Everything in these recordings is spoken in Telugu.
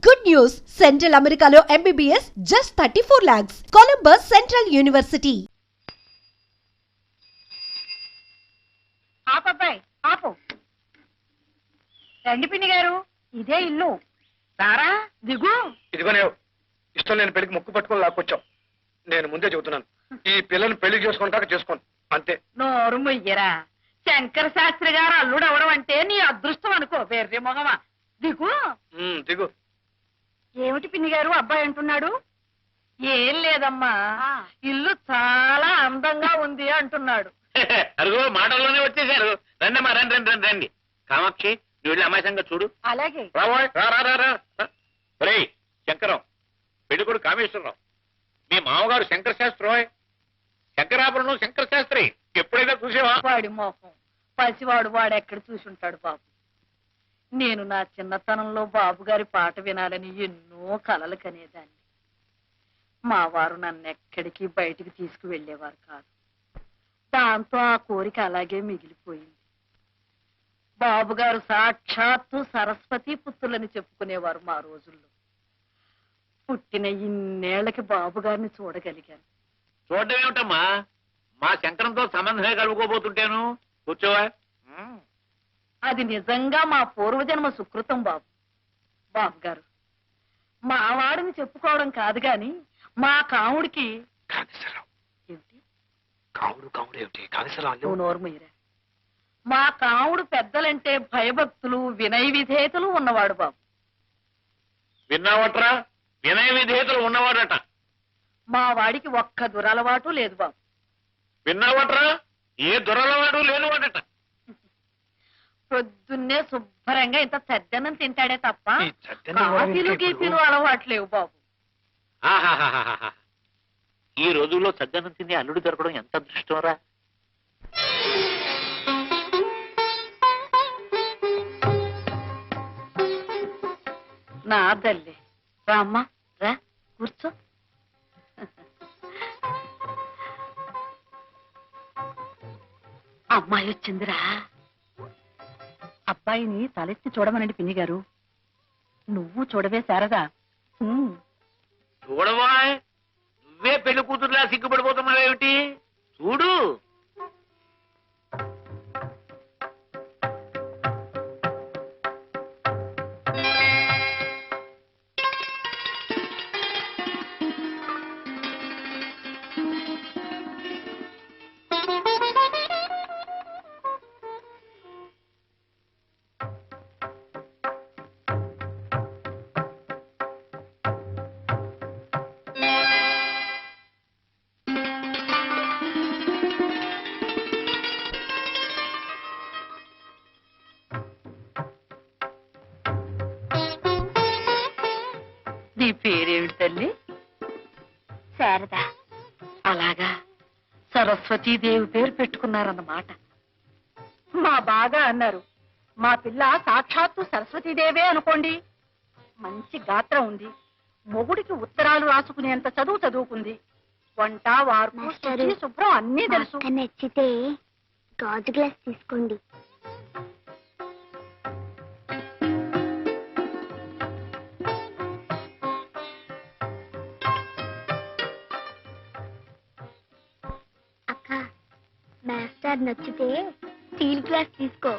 Good news! Central Americano MBBS just 34 lakhs. Columbus Central University. ఆపబ్బాయి ఆపు. రండి పిన్ని గారు, ఇదే ఇల్లు. సారా దిగు. ఇదిగోనే ఇష్టం లేని పెళ్లికి ముక్కు పట్టుకొని లాక్కొచ్చాం. నేను ముందే చెబుతున్నాను, ఈ పిల్లని పెళ్లి చేసుకుంటాక చేసుకోను అంతే. నోరు మొయ్యరా. శంకర శాస్త్రి గారు అల్లుడు అవడం అంటే నీ అదృష్టం అనుకో. వేర్రే మొగమా, దిగు. దిగు. ఏమిటి పిన్ని గారు అబ్బాయి అంటున్నాడు? ఏం లేదమ్మా, ఇల్లు చాలా అందంగా ఉంది అంటున్నాడు. అరుగో మాటల్లోనే వచ్చేసారు. రండమ్మా, రండి రండి రండి రండి. కామాక్షి, నువ్వు వెళ్ళి అమ్మాయిసంగా చూడు. అలాగే. రాబోయ్, రా రా రా రా. రేయ్ శంకరం, పెళ్ళికొడు కామేశ్వరరావు, మీ మామగారు శంకర శాస్త్రి. శంకరాపురం శంకర శాస్త్రి ఎప్పుడైనా చూసేవా? వాడి మోహం పసివాడు, వాడెక్కడ చూసుంటాడు బాబు. నేను నా చిన్నతనంలో బాబు గారి పాట వినాలని ఎన్నో కలలు కనేదాన్ని. మా వారు నన్ను ఎక్కడికి బయటికి తీసుకువెళ్లేవారు కాదు. దాంతో ఆ కోరిక అలాగే మిగిలిపోయింది. బాబుగారు సాక్షాత్తు సరస్వతి పుత్రులని చెప్పుకునేవారు మా రోజుల్లో. పుట్టిన ఇన్నేళ్లకి బాబుగారిని చూడగలిగాను. చూడడం ఏమిటమ్మా, మా శంకరంతో సంబంధమే కలుపుకోబోతుంటాను. కూర్చోవా. అది నిజంగా మా పూర్వజన్మ సుకృతం బాబు. బాబు గారు, మా వాడిని చెప్పుకోవడం కాదు గాని మా కాముడికి. ఏమిటి నువ్వు నోర్మయ్యరా. మా కాముడు పెద్దలంటే భయభక్తులు వినయ విధేయతలు ఉన్నవాడు బాబు. విన్నావట్రా, వినయ విధేయతలు ఉన్నవాడట. మా వాడికి ఒక్క దురలవాటు లేదు బాబు. విన్నావట్రా, ఏ దురలవాడు లేనివాడట. పొద్దున్నే శుభ్రంగా ఇంత చద్దన్నం తింటాడే తప్ప కాఫీలు గీఫీలు అలవాట్లేవు బాబు. ఆహాహాహాహా. ఈ రోజుల్లో సద్దన్నం తిని అల్లుడు దొరకడం ఎంత అదృష్టం రా. నా తల్లి రామ్మా, రా కూర్చో. అమ్మాయి వచ్చిందిరా. అబ్బాయిని తలెత్తి చూడమనండి పిన్ని గారు. నువ్వు చూడవే శారదా. చూడవా, నువ్వే పెళ్లి కూతురులా సిగ్గుపడిపోతున్నావేమిటి? చూడు. నీ పేరేమిటి తల్లి? శారదా. అలాగా, సరస్వతీదేవి పేరు పెట్టుకున్నారన్నమాట. మా బాగా అన్నారు. మా పిల్ల సాక్షాత్తు సరస్వతీదేవే అనుకోండి. మంచి గాత్రం ఉంది. మొగుడికి ఉత్తరాలు రాసుకునేంత చదువు చదువుకుంది. వంట వార్పు శుచి శుభ్రం అన్నీ తెలుసు. నచ్చితే గాజు గ్లాస్ తీసుకోండి. అక్క, మాస్టర్ నచ్చితే స్టీల్ గ్లాస్ తీసుకో.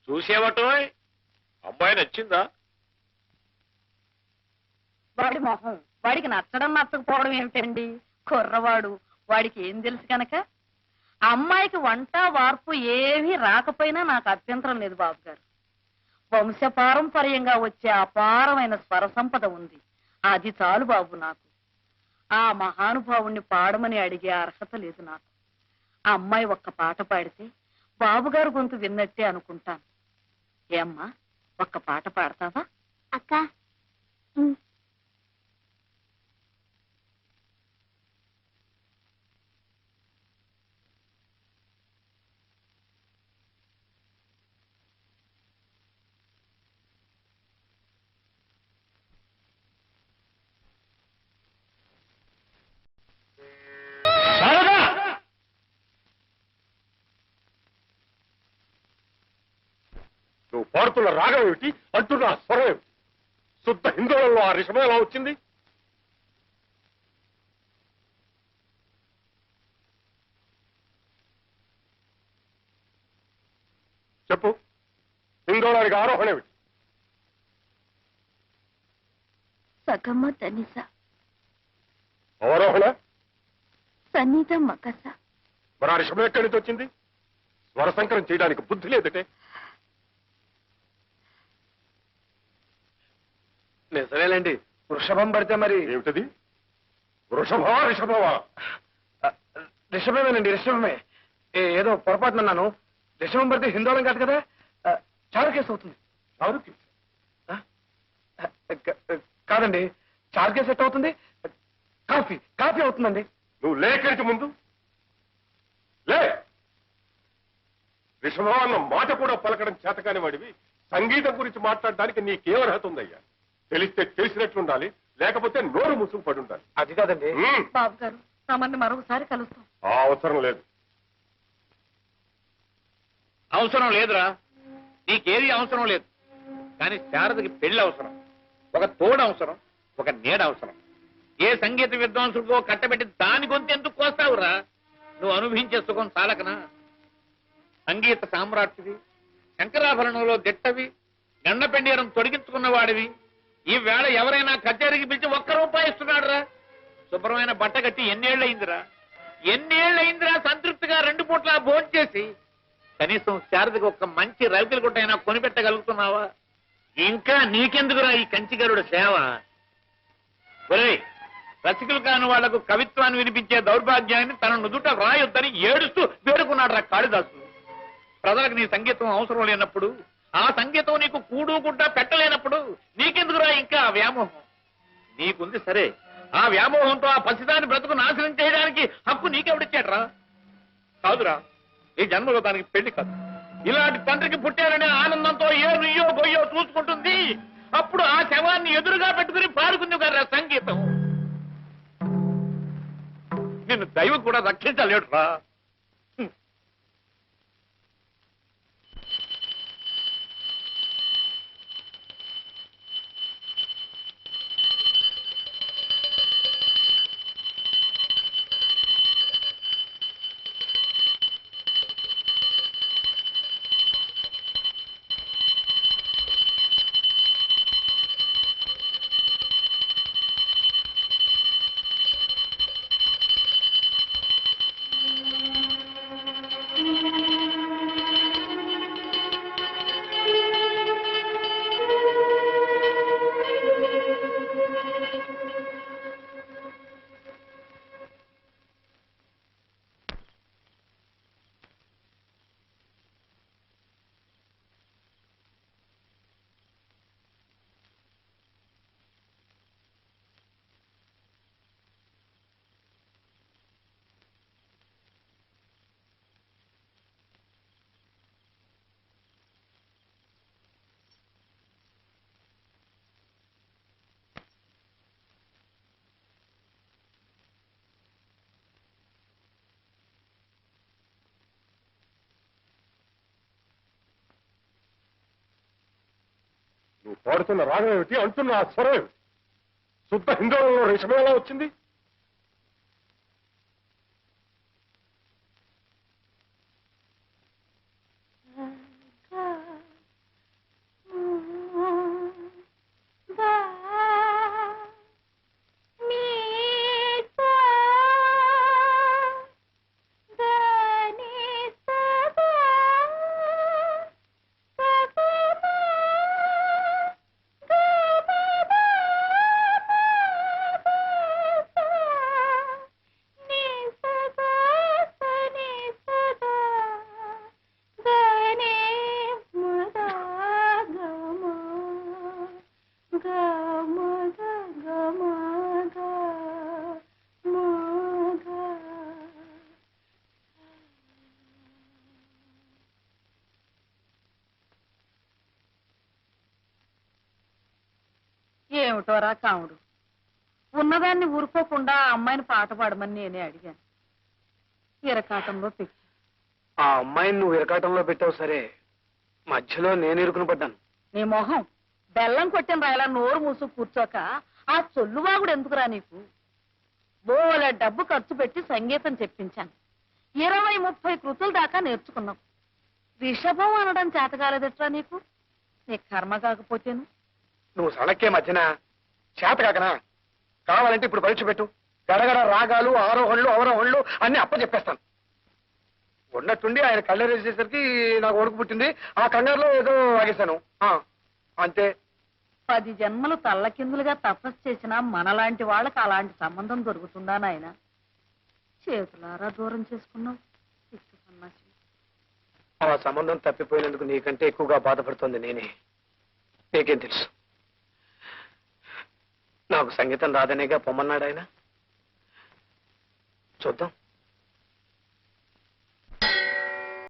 చూసేవటో అమ్మాయి నచ్చిందా? వాడి మొహం వాడికి నచ్చడం నచ్చకపోవడం ఏమిటండి? కుర్రవాడు, వాడికి ఏం తెలుసు కనుక. అమ్మాయికి వంట వార్పు ఏమీ రాకపోయినా నాకు అభ్యంతరం లేదు బాబు గారు. వంశపారంపర్యంగా వచ్చే అపారమైన స్వర సంపద ఉంది. అది చాలు బాబు నాకు. ఆ మహానుభావుణ్ణి పాడమని అడిగే అర్హత లేదు నాకు. ఆ అమ్మాయి ఒక్క పాట పాడితే బాబుగారు గొంతు విన్నట్టే అనుకుంటాను. ఏమ్మా, ఒక్క పాట పాడతావా? అక్క, పాడుతున్న రాగం ఏమిటి, అంటున్న ఆ స్వరం ఏమిటి? శుద్ధ హిందువులలో ఆ రిషభం ఎలా వచ్చింది? చెప్పు, హిందోళానికి ఆరోహణ ఏమిటి? సగమ తనిస అవరోహణ? సన్నిధ మకస. మరి ఆ రిషభం ఎక్కడి నుంచి వచ్చింది? స్వర సంకరం చేయడానికి బుద్ధి లేదటే. నిజమేలేండి, వృషభం పడితే మరి ఏమిటది? వృషభా రిషభవా? రిషభమేనండి, రిషభమే. ఏదో పొరపాటునన్నాను. రిషభం పడితే హిందోళం కాదు కదా, చారుకేసు అవుతుంది. చారుకి కాదండి, చారుకేసు ఎట్ అవుతుంది? కాఫీ కాఫీ అవుతుందండి. నువ్వు లేఖరికి ముందు లే. రిషభ అన్న మాట కూడా పలకడం చేతకాని వాడివి సంగీతం గురించి మాట్లాడడానికి నీకేం అర్హత ఉందయ్యా? తెలిస్తే తెలిసినట్లుండాలి, లేకపోతే నోరు ముసుగు పడి ఉండాలి. అది కాదండి. బాబు గారు, తమని మరొకసారి కలుస్తాం. ఆ అవసరం లేదు. అవసరం లేదురా, నీకేది అవసరం లేదు. కానీ శారదకి పెళ్లి అవసరం, ఒక తోడు అవసరం, ఒక నీడ అవసరం. ఏ సంగీత విద్వాంసుడికో కట్టబెట్టి దాని గొంతు ఎందుకు కోస్తావురా? నువ్వు అనుభవించే సుఖం చాలకనా? సంగీత సామ్రాట్టివి, శంకరాభరణంలో దిట్టవి, గండపెండీరం తొడిగించుకున్న వాడివి. ఈ వేళ ఎవరైనా కచేరికి పిలిచి ₹1 ఇస్తున్నాడు రా. శుభ్రమైన బట్ట కట్టి ఎన్నేళ్లయిందిరా సంతృప్తిగా 2 పూట్ల భోంచేసి. కనీసం శారదకి ఒక మంచి రవికల గుట్టైనా కొనిపెట్టగలుగుతున్నావా? ఇంకా నీకెందుకురా ఈ కంచిగరుడు సేవ? ఒరే, రసికులు కాని వాళ్లకు కవిత్వాన్ని వినిపించే దౌర్భాగ్యాన్ని తన నుదుట రాయొద్దని ఏడుస్తూ వేడుకున్నాడు రా కాళిదాసు. ప్రజలకు నీ సంగీతం అవసరం లేనప్పుడు, ఆ సంగీతం నీకు కూడు గుడ్డ పెట్టలేనప్పుడు నీకెందుకురా ఇంకా ఆ వ్యామోహం? నీకుంది సరే, ఆ వ్యామోహంతో ఆ పసిదాని బ్రతుకు నాశనం చేయడానికి హక్కు నీకెవడిచ్చాడ్రా? కాదురా, ఈ జన్మలో దానికి పెళ్లి కాదు. ఇలాంటి తండ్రికి పుట్టారనే ఆనందంతో ఏ నుయ్యో గొయ్యో చూసుకుంటుంది. అప్పుడు ఆ శవాన్ని ఎదురుగా పెట్టుకుని పాడుకుంది కదా సంగీతం. నిన్ను దైవం కూడా రక్షించలేడురా. నువ్వు పాడుతున్న రాగం ఏమిటి, అంటున్న ఆ స్వరం ఏమిటి? శుద్ధ హిందువులలో రిషభం ఎలా వచ్చింది? ఏమిటోరా కాముడు, ఉన్నదాన్ని ఊరుకోకుండా ఆ అమ్మాయిని పాట పాడమని నేనే అడిగాను. ఇరకాటంలో పెట్టి ఆ అమ్మాయిని నువ్వు ఇరకాటంలో పెట్టావు సరే, మధ్యలో నేను ఇరుకుని పడ్డాను. నీ మొహం బెల్లం కొట్టిన రాయలా నోరు మూసు కూర్చోక ఆ చొల్లువాగుడు ఎందుకురా నీకు? బోల డబ్బు ఖర్చు పెట్టి సంగీతం చెప్పించాను. 20-30 కృతుల దాకా నేర్చుకున్నావు. రిషభం అనడం చేతగాలేదట్రా నీకు? నీ కర్మ కాకపోతేను. నువ్వు సణక్కే మధ్యన చేత కాకనా? కావాలంటే ఇప్పుడు పరీక్ష పెట్టు. గడగడ రాగాలు, ఆరోహణలు, అవరోహణలు అన్ని అప్పచెప్పేస్తాను. ఉన్నట్టుండి ఆయన కళ్ళరేసేసరికి నాకు వణుకు పుట్టింది. ఆ కంగారులో ఏదో ఆగేశాను. అంతే. 10 జన్మలు తల్లకిందులుగా తపస్సు చేసినా మనలాంటి వాళ్ళకి అలాంటి సంబంధం దొరుకుతుందా నాయన? చేతులారా దూరం చేసుకున్నావు. పిచ్చి సన్నాసి. ఆ సంబంధం తప్పిపోయినందుకు నీకంటే ఎక్కువగా బాధపడుతోంది నేనే. నీకేం తెలుసు? నాకు సంగీతం రాదనేగా పొమ్మన్నాడు ఆయన. చూద్దాం.